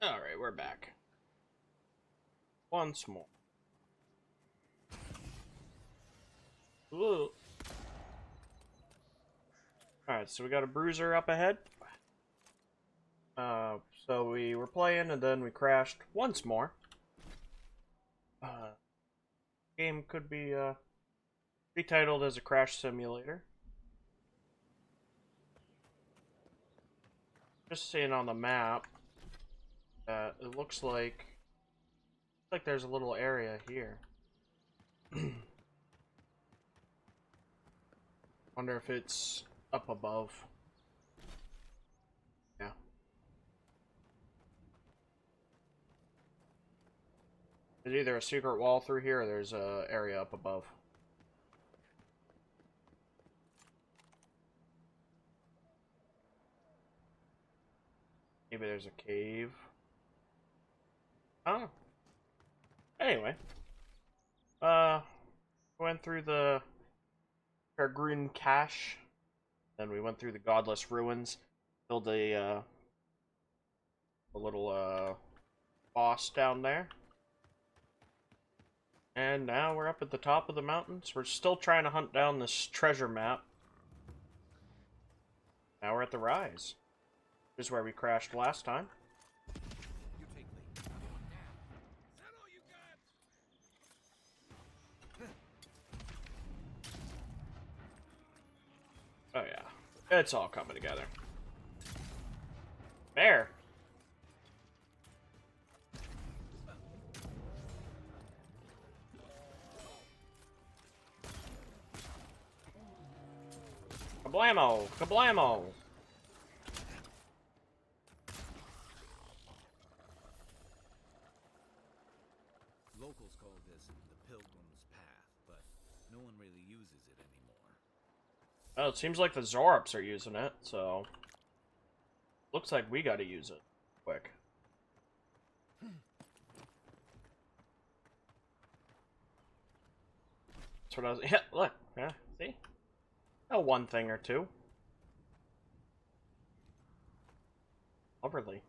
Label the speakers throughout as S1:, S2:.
S1: Alright, we're back. Once more. Ooh. Alright, so we got a bruiser up ahead. So we were playing and then we crashed once more. Game could be titled as a crash simulator. Just seeing on the map that it looks like there's a little area here. Wonder if it's up above. Yeah. There's either a secret wall through here or there's a area up above. Maybe there's a cave. Oh. Anyway. Went through the Green Cache. Then we went through the Godless Ruins. Killed a little boss down there. And now we're up at the top of the mountains. We're still trying to hunt down this treasure map. Now we're at the Rise. This is where we crashed last time.
S2: You take lead. Is that all you got?
S1: Oh yeah. It's all coming together. There. Kablamo! Kablamo!
S2: Locals call this the Pilgrims path, but no one really uses it anymore.
S1: Well, it seems like the Zorops are using it, so looks like we gotta use it quick. That's what I was. Yeah, look. Yeah, see? Oh, one thing or two. Overly.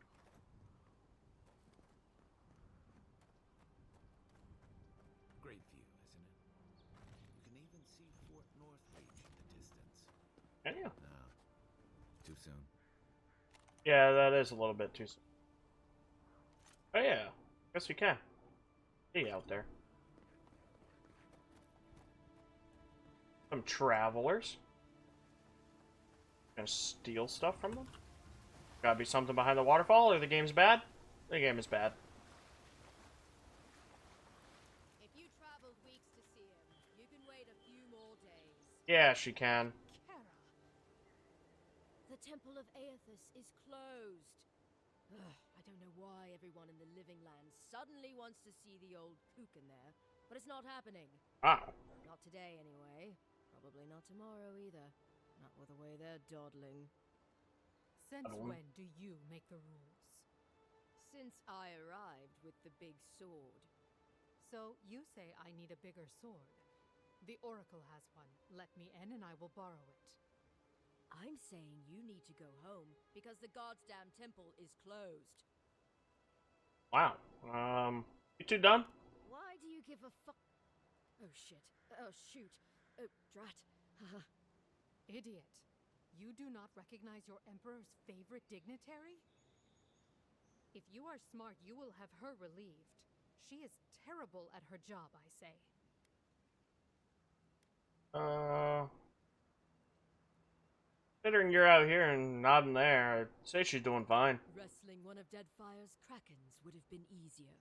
S2: Great view, isn't it? You can even see Fort Northreach in the distance.
S1: Can you?
S2: No. Too soon.
S1: Yeah, that is a little bit too soon. Oh yeah, guess we can. See out there. Some travelers. Gonna steal stuff from them? Gotta be something behind the waterfall, or the game's bad? The game is bad.
S3: If you traveled weeks to see him, you can wait a few more days.
S1: Yeah, she can.
S3: Kara. The Temple of Aethys is closed. Ugh, I don't know why everyone in the Living Land suddenly wants to see the old kook in there, but it's not happening.
S1: Wow.
S3: Not today, anyway. Probably not tomorrow either. Not with the way they're dawdling.
S4: Since when do you make the rules?
S3: Since I arrived with the big sword.
S4: So you say I need a bigger sword. The Oracle has one. Let me in and I will borrow it.
S3: I'm saying you need to go home because the God's damn temple is closed.
S1: Wow. You two done?
S3: Why do you give a fuck? Oh shit. Oh shoot. Oh drat.
S4: Idiot. You do not recognize your Emperor's favorite dignitary? If you are smart, you will have her relieved. She is terrible at her job, I say.
S1: Considering you're out here and not in there, I'd say she's doing fine.
S3: Wrestling one of Deadfire's krakens would have been easier.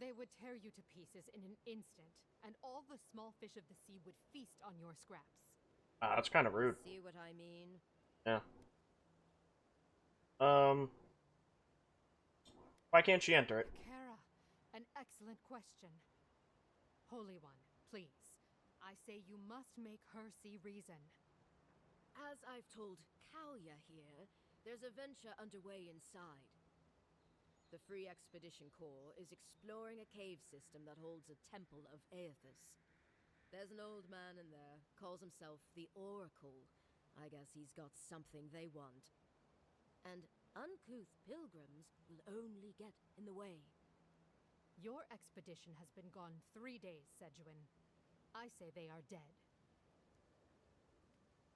S4: They would tear you to pieces in an instant, and all the small fish of the sea would feast on your scraps.
S1: That's kind of rude.
S3: See what I mean?
S1: Yeah. Why can't she enter it?
S4: Kara, an excellent question. Holy One, please. I say you must make her see reason.
S3: As I've told Kalia here, there's a venture underway inside. The Free Expedition Corps is exploring a cave system that holds a temple of Aethys. There's an old man in there, calls himself the Oracle. I guess he's got something they want. And Uncouth pilgrims will only get in the way.
S4: Your expedition has been gone 3 days, Sejuin. I say they are dead.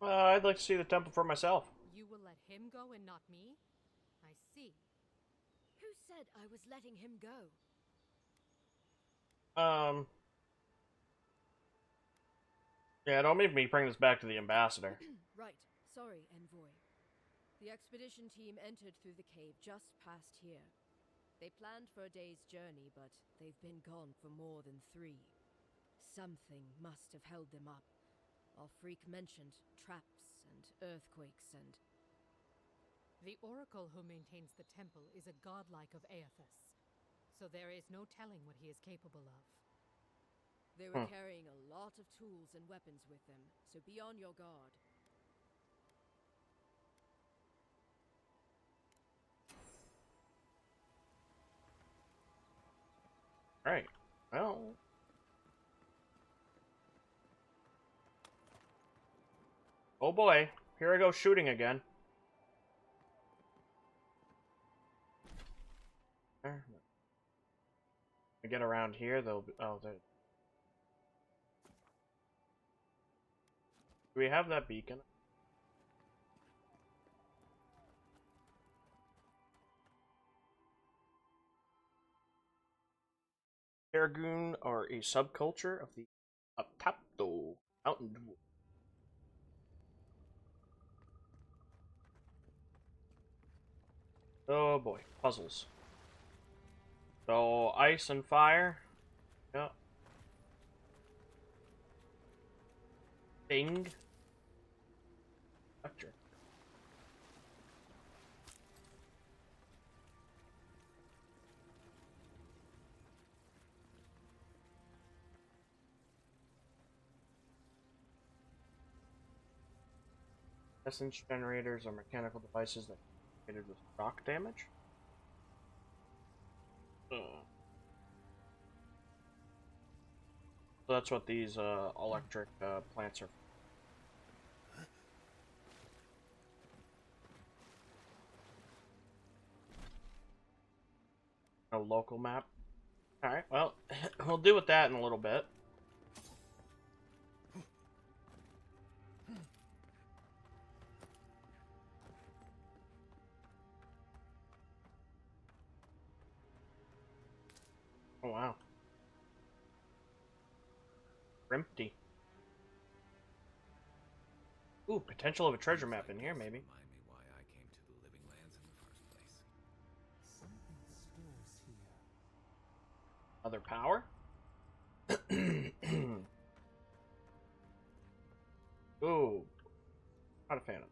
S1: I'd like to see the temple for myself.
S4: You will let him go and not me? I see.
S3: Who said I was letting him go?
S1: Yeah, don't make me bring this back to the ambassador.
S3: Right. Sorry, Envoy. The expedition team entered through the cave just past here. They planned for a day's journey, but they've been gone for more than 3. Something must have held them up. Our freak mentioned traps and earthquakes and...
S4: The oracle who maintains the temple is a godlike of Aethys, so there is no telling what he is capable of.
S3: They were carrying a lot of tools and weapons with them, so be on your guard.
S1: Alright, well... Oh boy, here I go shooting again. I get around here, they'll be... Oh, there... Do we have that beacon? Paragoon are a subculture of the Aptapto mountain dweller. Oh boy, puzzles. So, ice and fire. Yep. Bing. Electric. Essence generators are mechanical devices that are created with shock damage. So that's what these electric plants are. A local map. Alright, well, we'll deal with that in a little bit. Oh wow. Empty. Ooh, potential of a treasure map in here, maybe.
S2: Remind me why I came to the living lands in the first place.
S5: Something stirs here.
S1: Other power? Ooh. Not a fan of it.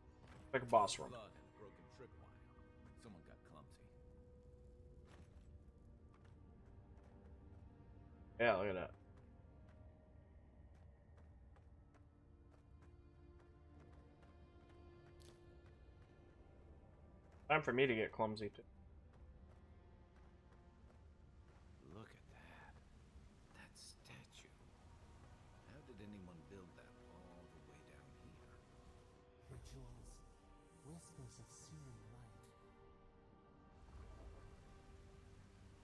S1: Like a boss room.
S2: Blood and broken tripwire. Someone got clumsy.
S1: Yeah, look at that. Time for me to get clumsy too.
S2: Look at that. That statue. How did anyone build that all the way down here?
S5: Rituals, whispers of searing light.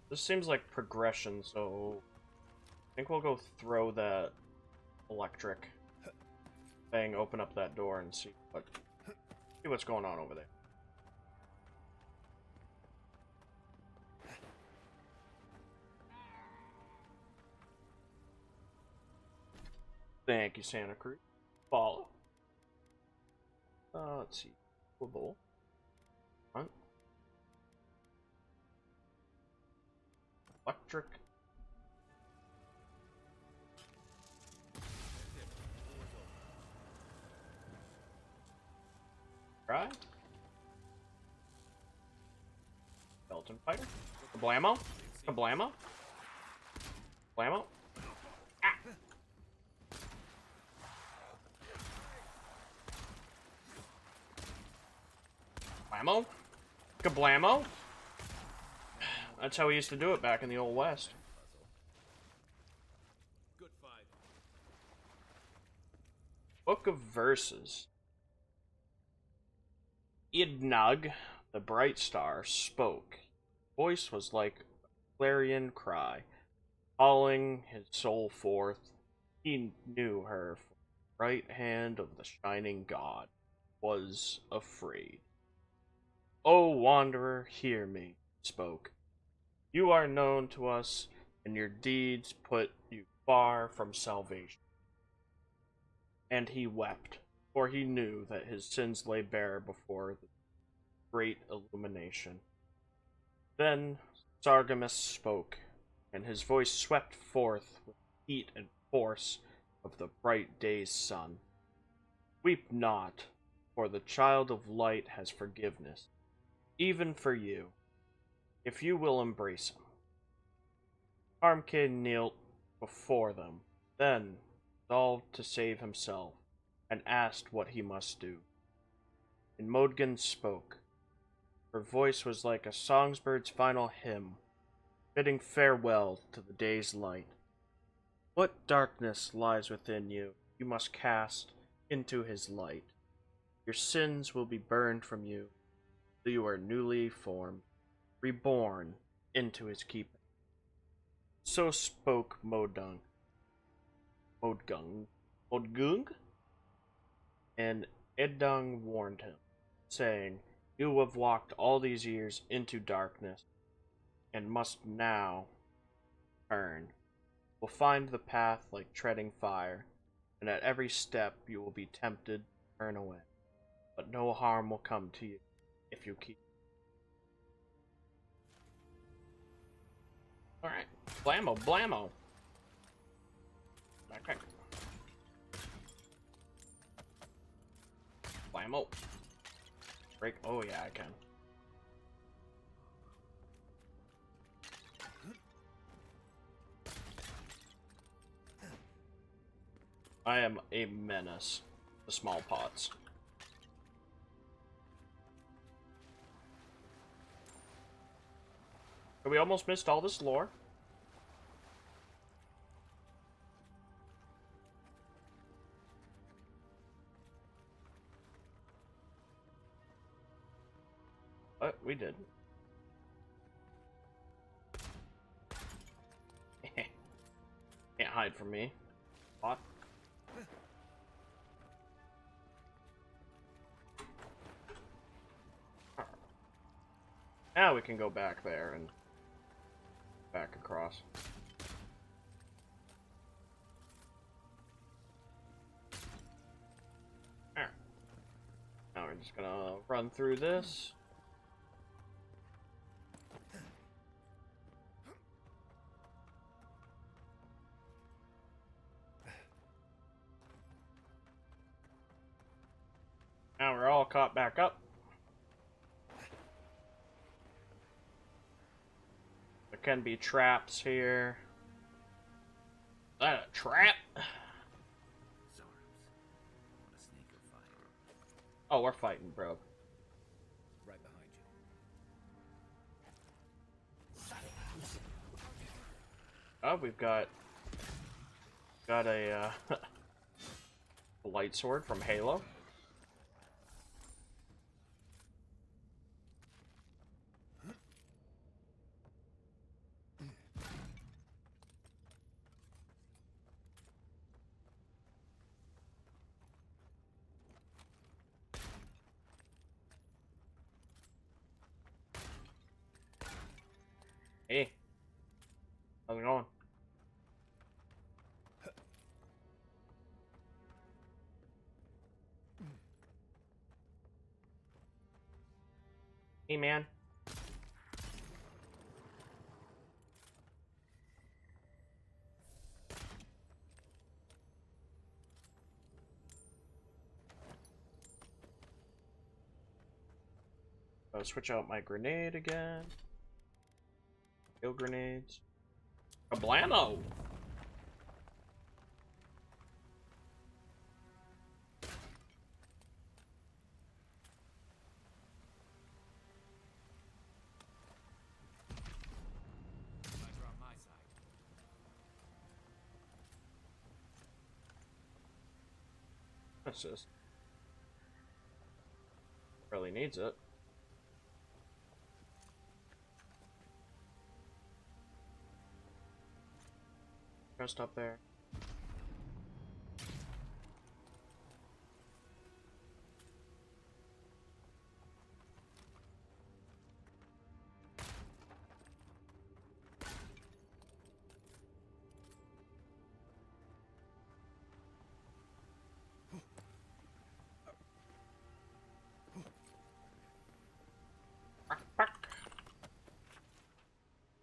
S1: This seems like progression, so I think we'll go throw that electric thing, open up that door, and see what's going on over there. Thank you, Santa Cruz. Follow. Let's see. Wibble. Front. Electric. Try. Skeleton fighter. Kablamo. Kablamo. Kablamo. Kablamo? Kablamo? That's how we used to do it back in the Old West.
S2: Good fight.
S1: Book of Verses. Idnug. the bright star, spoke. Voice was like a clarion cry, calling his soul forth. He knew her, for the right hand of the shining god was afraid. O wanderer, hear me, he spoke. You are known to us, and your deeds put you far from salvation. And he wept, for he knew that his sins lay bare before the great illumination. Then Sargamus spoke, and his voice swept forth with the heat and force of the bright day's sun. Weep not, for the child of light has forgiveness, even for you, if you will embrace him. Harmkin knelt before them, then resolved to save himself, and asked what he must do. And Modgan spoke. Her voice was like a songbird's final hymn, bidding farewell to the day's light. What darkness lies within you, you must cast into his light. Your sins will be burned from you, so you are newly formed, reborn into his keeping. So spoke Modgung, and Eddung warned him, saying, You have walked all these years into darkness, and must now turn. Will find the path like treading fire, and at every step you will be tempted to turn away. But no harm will come to you if you keep. Alright, blammo, blammo. Okay. Blammo. Break. Oh, yeah, I can. I am a menace to small pots. We almost missed all this lore. But we did. Can't hide from me. Pot. Now we can go back there and back across. Alright. Now we're just gonna run through this. Now we're all caught back up. There can be traps here. Is that a trap?
S2: Zarms. Want a snake or fight?
S1: Oh, we're fighting, bro.
S2: Right behind you.
S1: Oh, we've got a a light sword from Halo. Hey, how's it going? Hey, man. I'll switch out my grenade again. Kill grenades. Kablamo!
S2: Lights are on my side.
S1: What's this? Really needs it. Chest up there.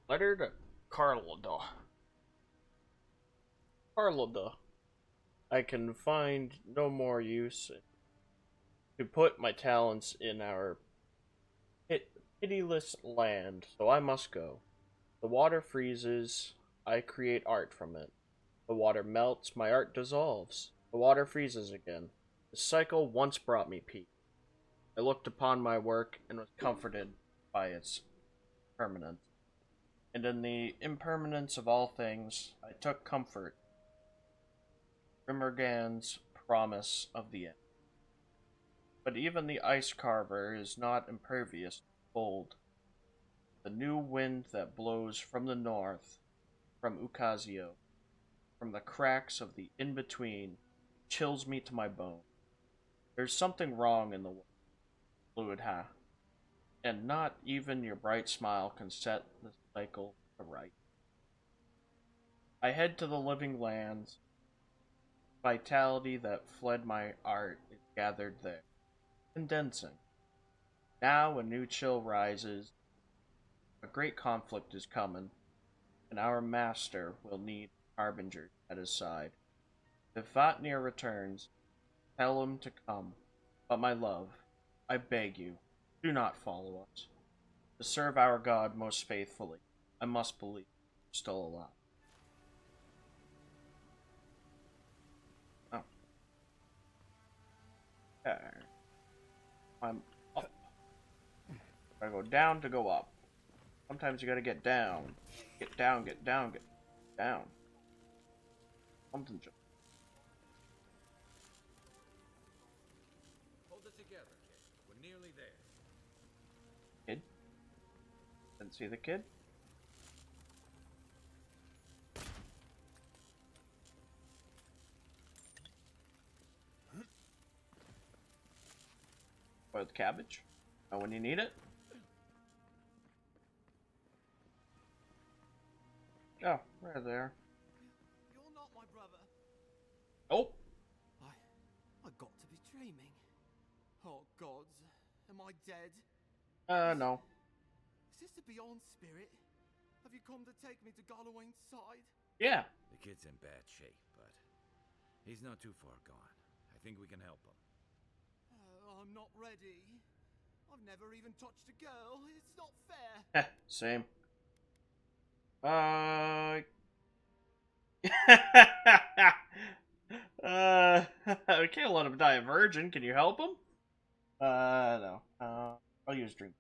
S1: Letter to Carloda. Carloda. I can find no more use to put my talents in our pitiless land, so I must go. The water freezes, I create art from it. The water melts, my art dissolves. The water freezes again. The cycle once brought me peace. I looked upon my work and was comforted by its permanence. And in the impermanence of all things, I took comfort. Rimmergan's promise of the end. But even the ice carver is not impervious to cold. The new wind that blows from the north, from Ukazio, from the cracks of the in-between, chills me to my bone. There's something wrong in the world, Fluidha, and not even your bright smile can set the cycle right. I head to the living lands. Vitality that fled my art is gathered there, condensing. Now a new chill rises. A great conflict is coming, and our master will need harbingers at his side. If Vatnir returns, tell him to come. But my love, I beg you, do not follow us. To serve our God most faithfully, I must believe you're still alive. Oh. Okay. I'm up. I go down to go up. Sometimes you gotta get down. Get down, get down, get down. Something just.
S2: Hold it together, kid. We're nearly there.
S1: Kid? Didn't see the kid? Boiled cabbage. Oh, when you need it? Oh, right there.
S6: You're not my brother.
S1: Oh!
S6: I got to be dreaming. Oh gods, am I dead?
S1: No.
S6: Is this the beyond spirit? Have you come to take me to Galloway's side?
S1: Yeah.
S2: The kid's in bad shape, but he's not too far gone. I think we can help him.
S6: I'm not ready. I've never even touched a girl. It's not fair.
S1: Same. We can't let him die a virgin. Can you help him? No. I'll use drink.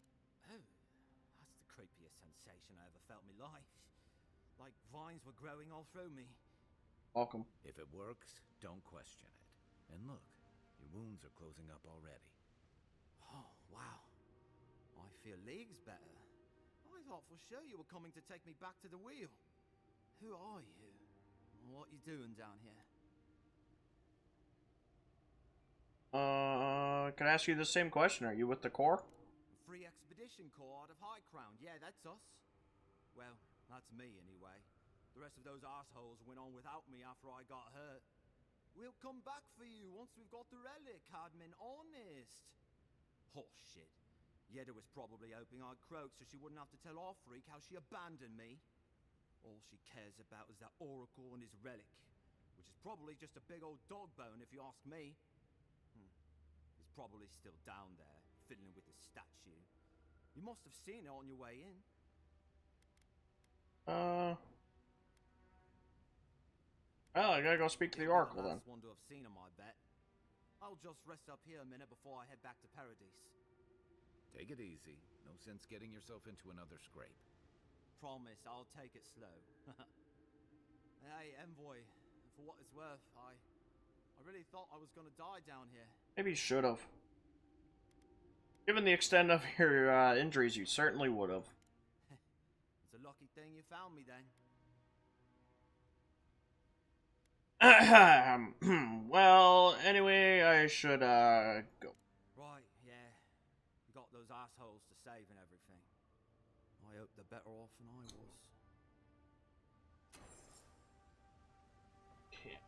S6: Oh, that's the creepiest sensation I ever felt in my life. Like vines were growing all through me.
S1: Welcome.
S2: If it works, don't question it. And look, your wounds are closing up already.
S6: Oh, wow. I feel leagues better. I thought for sure you were coming to take me back to the wheel. Who are you? What you doing down here?
S1: Can I ask you the same question? Are you with the Corps?
S6: Free Expedition Corps out of High Crown. Yeah, that's us. Well, that's me anyway. The rest of those assholes went on without me after I got hurt. We'll come back for you once we've got the relic, Cadman. Honest. Horse shit. Yeda was probably hoping I'd croak so she wouldn't have to tell our freak how she abandoned me. All she cares about is that oracle and his relic, which is probably just a big old dog bone if you ask me. He's probably still down there, fiddling with the statue. You must have seen it on your way in.
S1: Well, I gotta go speak to the Oracle then.
S6: Last one to have seen him, I bet. I'll just rest up here a minute before I head back to Paradise.
S2: Take it easy. No sense getting yourself into another scrape.
S6: Promise, I'll take it slow. Hey, Envoy, for what it's worth, I really thought I was gonna die down here.
S1: Maybe you should have. Given the extent of your injuries, you certainly would have.
S6: It's a lucky thing you found me then.
S1: Well, anyway, I should, go.
S6: Right, yeah. Got those assholes to save and everything. I hope they're better off than I was.
S1: Okay.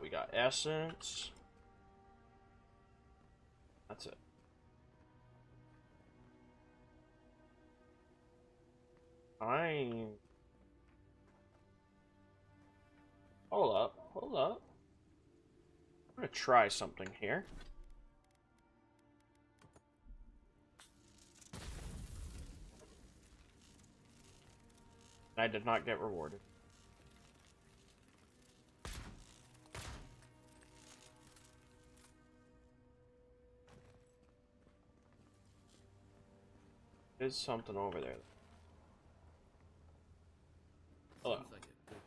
S1: We got essence. That's it. Fine. Hold up. I'm gonna try something here. I did not get rewarded. There's something over there. Hello.
S2: Seems like a good kid.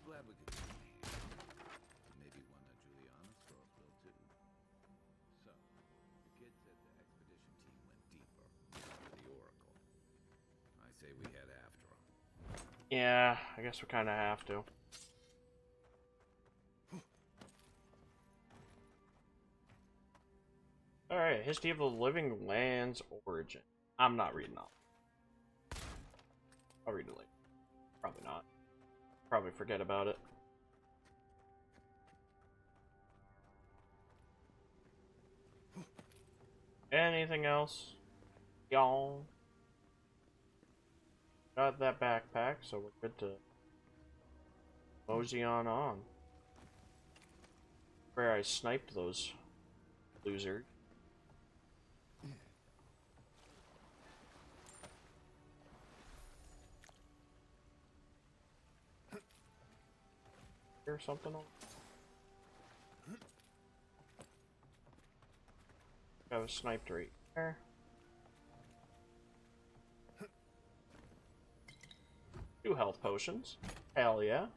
S2: Glad we could give him a hand. Maybe one that Juliana's girls will too. So, the kid said the expedition team went deeper, after the Oracle. I say we head after him.
S1: Yeah, I guess we kind of have to. Alright, history of the living land's origin. I'm not reading all. I'll read it later. Probably not. Probably forget about it. Anything else? Y'all? Got that backpack, so we're good to mosey on. Where I sniped those losers. Or something. I was sniped right there. 2 health potions. Hell yeah.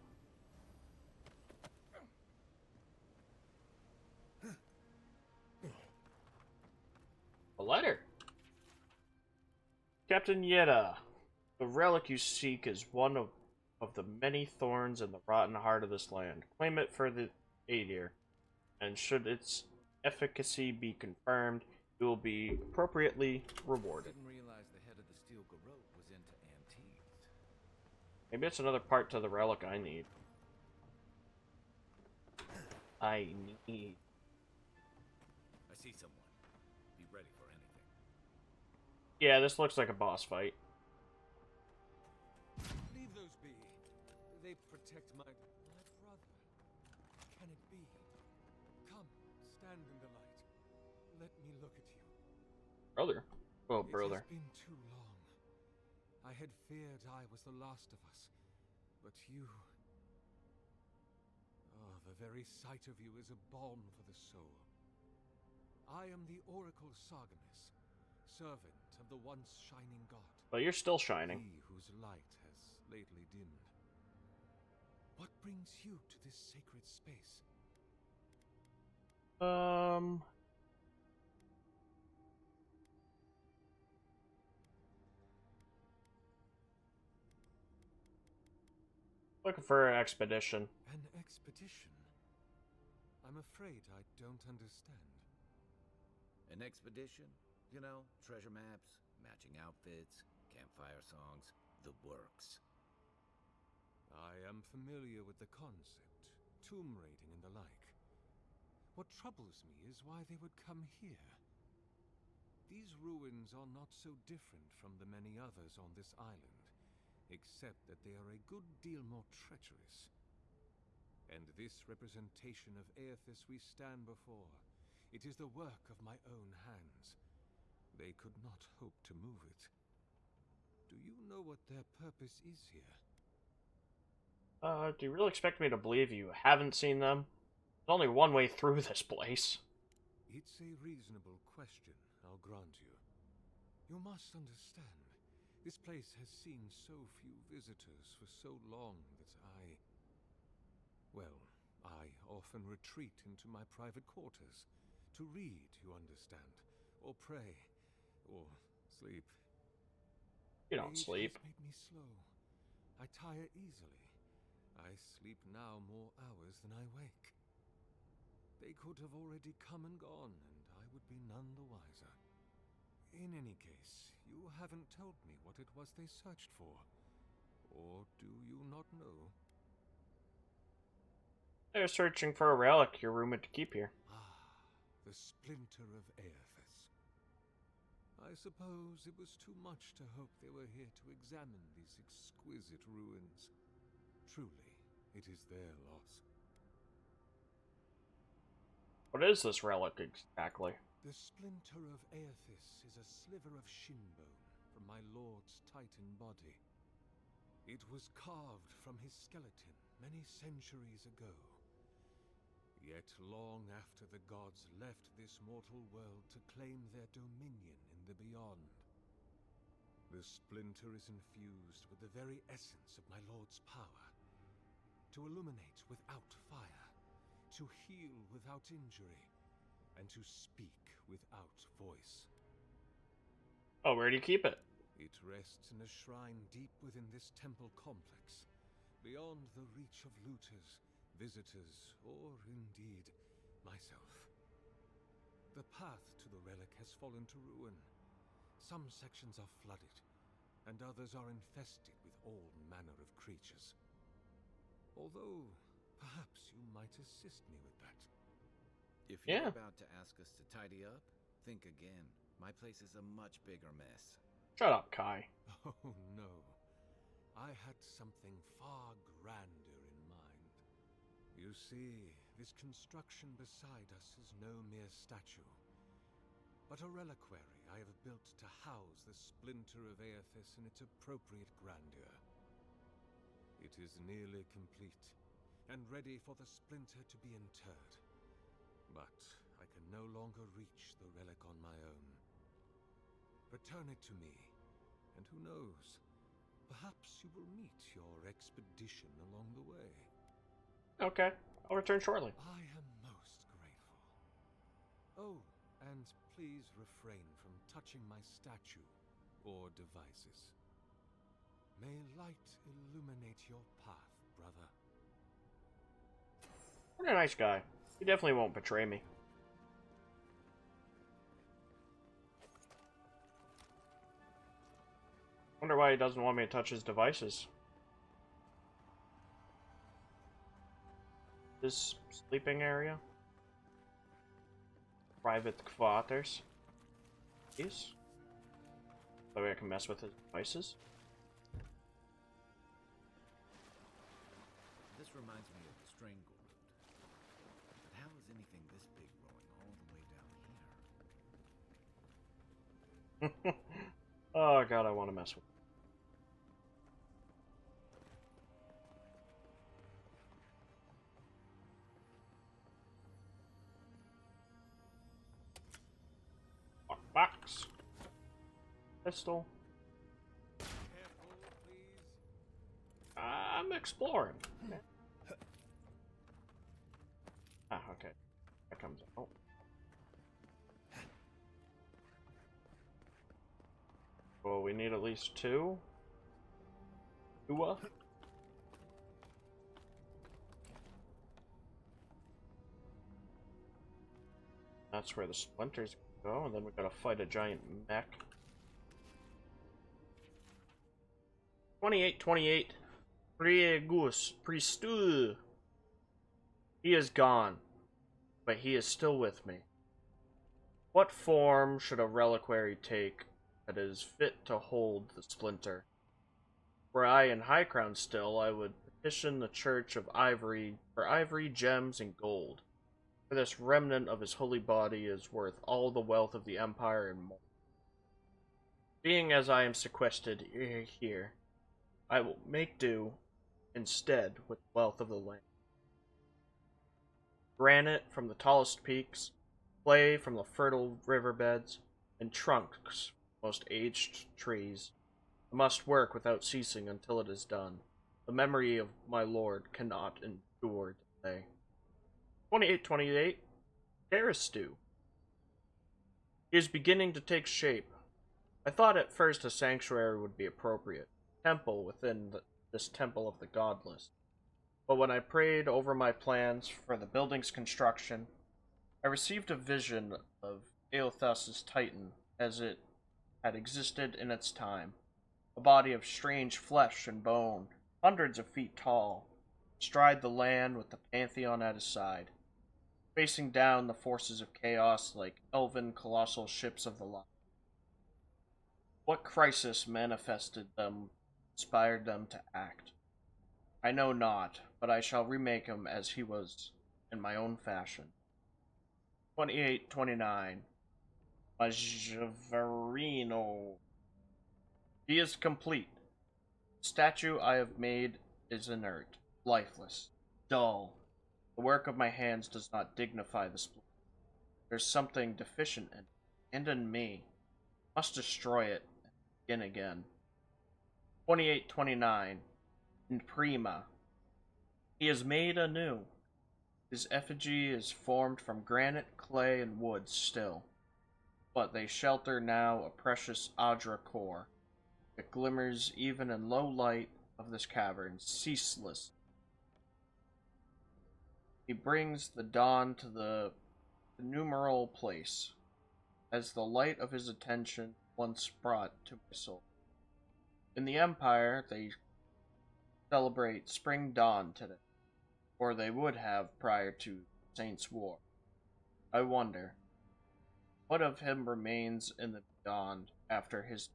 S1: A letter. Captain Yetta, the relic you seek is one of the many thorns in the rotten heart of this land. Claim it for the Aedir, and should its efficacy be confirmed, you will be appropriately rewarded.
S2: Didn't realize the head of the Steel Garrote was into antiques.
S1: Maybe it's another part to the relic I need. I
S2: see someone. Be ready for anything.
S1: Yeah, this looks like a boss fight.
S7: Leave those be. They protect my brother. Can it be? Come, stand in the light. Let me look at you.
S1: Brother. Oh, brother.
S7: It has been too long. I had feared I was the last of us. But you... Oh, the very sight of you is a balm for the soul. I am the Oracle Sargemus, servant of the once shining god.
S1: But you're still shining.
S7: He whose light has lately dimmed. What brings you to this sacred space?
S1: Looking for an expedition.
S7: An expedition? I'm afraid I don't understand.
S2: An expedition? You know, treasure maps, matching outfits, campfire songs, the works.
S7: I am familiar with the concept, tomb raiding and the like. What troubles me is why they would come here. These ruins are not so different from the many others on this island, except that they are a good deal more treacherous. And this representation of Aethys we stand before, it is the work of my own hands. They could not hope to move it. Do you know what their purpose is here?
S1: Do you really expect me to believe you haven't seen them? There's only one way through this place.
S7: It's a reasonable question, I'll grant you. You must understand, this place has seen so few visitors for so long that I often retreat into my private quarters. To read, you understand, or pray, or sleep.
S1: You don't
S7: Age
S1: sleep.
S7: has made me slow. I tire easily. I sleep now more hours than I wake. They could have already come and gone, and I would be none the wiser. In any case, you haven't told me what it was they searched for. Or do you not know?
S1: They're searching for a relic you're rumored to keep here.
S7: Ah, the splinter of Aethys. I suppose it was too much to hope they were here to examine these exquisite ruins. Truly, it is their loss.
S1: What is this relic exactly?
S7: The splinter of Aethys is a sliver of shin bone from my lord's titan body. It was carved from his skeleton many centuries ago. Yet long after the gods left this mortal world to claim their dominion in the beyond. The splinter is infused with the very essence of my lord's power. To illuminate without fire, to heal without injury, and to speak without voice.
S1: Oh, where do you keep it?
S7: It rests in a shrine deep within this temple complex, beyond the reach of looters, visitors, or indeed, myself. The path to the relic has fallen to ruin. Some sections are flooded, and others are infested with all manner of creatures. Although, perhaps you might assist me with that.
S2: If you're
S1: Yeah.
S2: about to ask us to tidy up, think again. My place is a much bigger mess.
S1: Shut up, Kai.
S7: Oh no. I had something far grander in mind. You see, this construction beside us is no mere statue, but a reliquary I have built to house the splinter of Aethys in its appropriate grandeur. It is nearly complete, and ready for the splinter to be interred. But I can no longer reach the relic on my own. Return it to me, and who knows, perhaps you will meet your expedition along the way.
S1: Okay, I'll return shortly.
S7: I am most grateful. Oh, and please refrain from touching my statue or devices. May light illuminate your path, brother.
S1: What a nice guy. He definitely won't betray me. Wonder why he doesn't want me to touch his devices. This sleeping area. Private quarters. Yes. That way I can mess with his devices.
S2: This reminds me of the Strangleroot. But how is anything this big growing all the way down here?
S1: Oh god, I want to mess with. Box. Pistol.
S7: Careful, please.
S1: I'm exploring. Ah, okay. That comes out. Well, we need at least two. Ua. That's where the splinters go, and then we gotta fight a giant mech. 2828. Priegus. Priestu. He is gone, but he is still with me. What form should a reliquary take that is fit to hold the splinter? Were I in High Crown still, I would petition the Church of Ivory for ivory, gems, and gold. For this remnant of his holy body is worth all the wealth of the Empire and more. Being as I am sequestered here, I will make do instead with the wealth of the land. Granite from the tallest peaks, clay from the fertile riverbeds, and trunks from most aged trees. I must work without ceasing until it is done. The memory of my lord cannot endure delay. 2828. Aristu. He is beginning to take shape. I thought at first a sanctuary would be appropriate. Temple within this temple of the godless. But when I prayed over my plans for the building's construction, I received a vision of Aothas's Titan as it had existed in its time. A body of strange flesh and bone, hundreds of feet tall, stride the land with the Pantheon at his side, facing down the forces of chaos like elven colossal ships of the light. What crisis manifested them, inspired them to act? I know not, but I shall remake him as he was, in my own fashion. 2829. Majaverino. He is complete. The statue I have made is inert, lifeless, dull. The work of my hands does not dignify the splendour. There's something deficient in it, and in me. Must destroy it and begin again. 2829. In Prima. He is made anew. His effigy is formed from granite, clay, and wood still, but they shelter now a precious Adra core that glimmers even in low light of this cavern, ceaseless. He brings the dawn to the innumerable place, as the light of his attention once brought to my soul. In the Empire, they celebrate Spring Dawn today, or they would have prior to Saints' War. I wonder, what of him remains in the beyond after his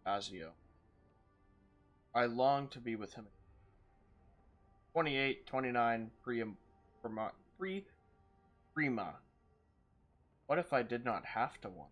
S1: Azio? I long to be with him. 2829 Prima. What if I did not have to one?